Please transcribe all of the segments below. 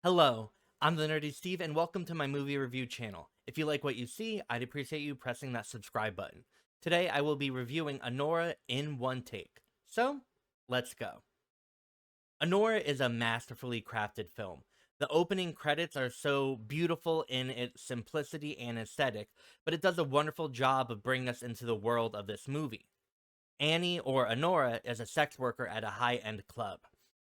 Hello, I'm the Nerdy Steve, and welcome to my movie review channel. If you like what you see, I'd appreciate you pressing that subscribe button. Today, I will be reviewing Anora in one take. So, let's go. Anora is a masterfully crafted film. The opening credits are so beautiful in its simplicity and aesthetic, but it does a wonderful job of bringing us into the world of this movie. Annie, or Anora, is a sex worker at a high-end club.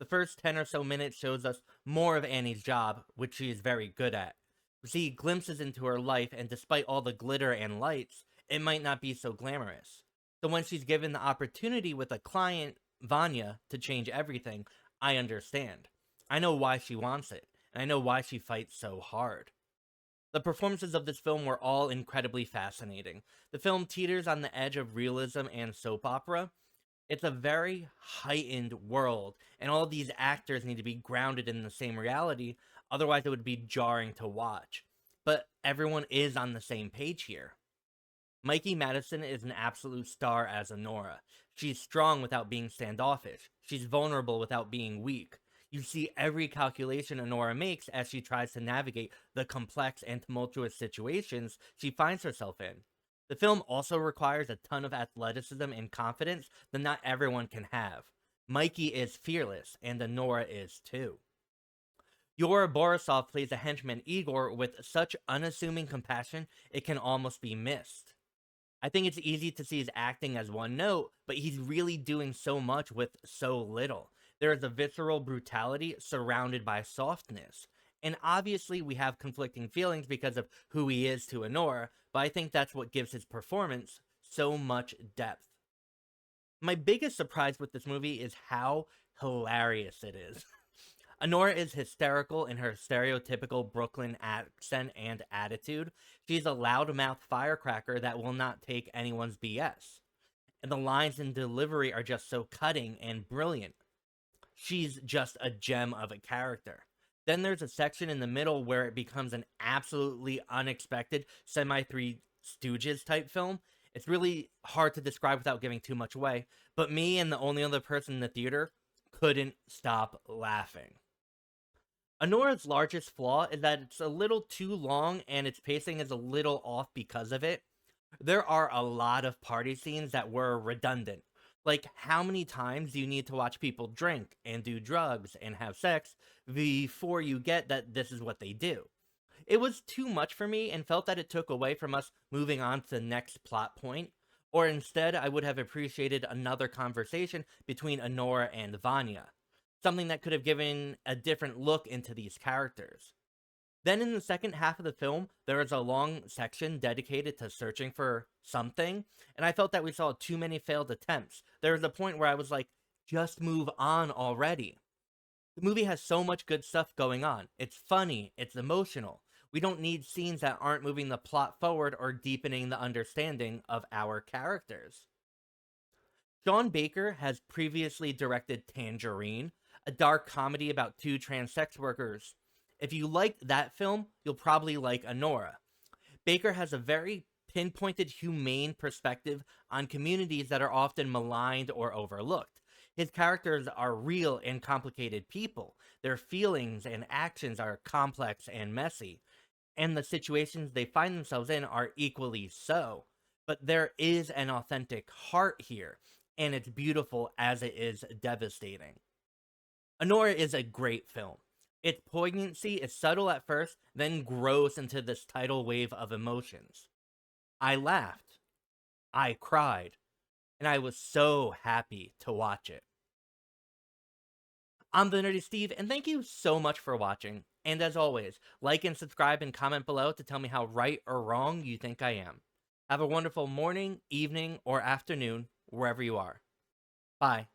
The first 10 or so minutes shows us more of Annie's job, which she is very good at. We see glimpses into her life, and despite all the glitter and lights, it might not be so glamorous. So when she's given the opportunity with a client, Vanya, to change everything, I understand. I know why she wants it, and I know why she fights so hard. The performances of this film were all incredibly fascinating. The film teeters on the edge of realism and soap opera. It's a very heightened world, and all these actors need to be grounded in the same reality, otherwise it would be jarring to watch. But everyone is on the same page here. Mikey Madison is an absolute star as Anora. She's strong without being standoffish. She's vulnerable without being weak. You see every calculation Anora makes as she tries to navigate the complex and tumultuous situations she finds herself in. The film also requires a ton of athleticism and confidence that not everyone can have. Mikey is fearless, and Anora is too. Yura Borisov plays a henchman Igor with such unassuming compassion it can almost be missed. I think it's easy to see his acting as one note, but he's really doing so much with so little. There is a visceral brutality surrounded by softness. And obviously, we have conflicting feelings because of who he is to Anora, but I think that's what gives his performance so much depth. My biggest surprise with this movie is how hilarious it is. Anora is hysterical in her stereotypical Brooklyn accent and attitude. She's a loudmouth firecracker that will not take anyone's BS. And the lines and delivery are just so cutting and brilliant. She's just a gem of a character. Then there's a section in the middle where it becomes an absolutely unexpected semi-Three Stooges type film. It's really hard to describe without giving too much away, but me and the only other person in the theater couldn't stop laughing. Anora's largest flaw is that it's a little too long and its pacing is a little off because of it. There are a lot of party scenes that were redundant. Like, how many times do you need to watch people drink and do drugs and have sex before you get that this is what they do? It was too much for me and felt that it took away from us moving on to the next plot point. Or instead, I would have appreciated another conversation between Anora and Vanya. Something that could have given a different look into these characters. Then in the second half of the film, there is a long section dedicated to searching for something, and I felt that we saw too many failed attempts. There was a point where I was like, just move on already. The movie has so much good stuff going on. It's funny, it's emotional. We don't need scenes that aren't moving the plot forward or deepening the understanding of our characters. Sean Baker has previously directed Tangerine, a dark comedy about two trans sex workers. If you liked that film, you'll probably like Anora. Baker has a very pinpointed, humane perspective on communities that are often maligned or overlooked. His characters are real and complicated people. Their feelings and actions are complex and messy. And the situations they find themselves in are equally so. But there is an authentic heart here, and it's beautiful as it is devastating. Anora is a great film. Its poignancy is subtle at first, then grows into this tidal wave of emotions. I laughed, I cried, and I was so happy to watch it. I'm the Nerdy Steve, and thank you so much for watching. And as always, like and subscribe and comment below to tell me how right or wrong you think I am. Have a wonderful morning, evening, or afternoon, wherever you are. Bye.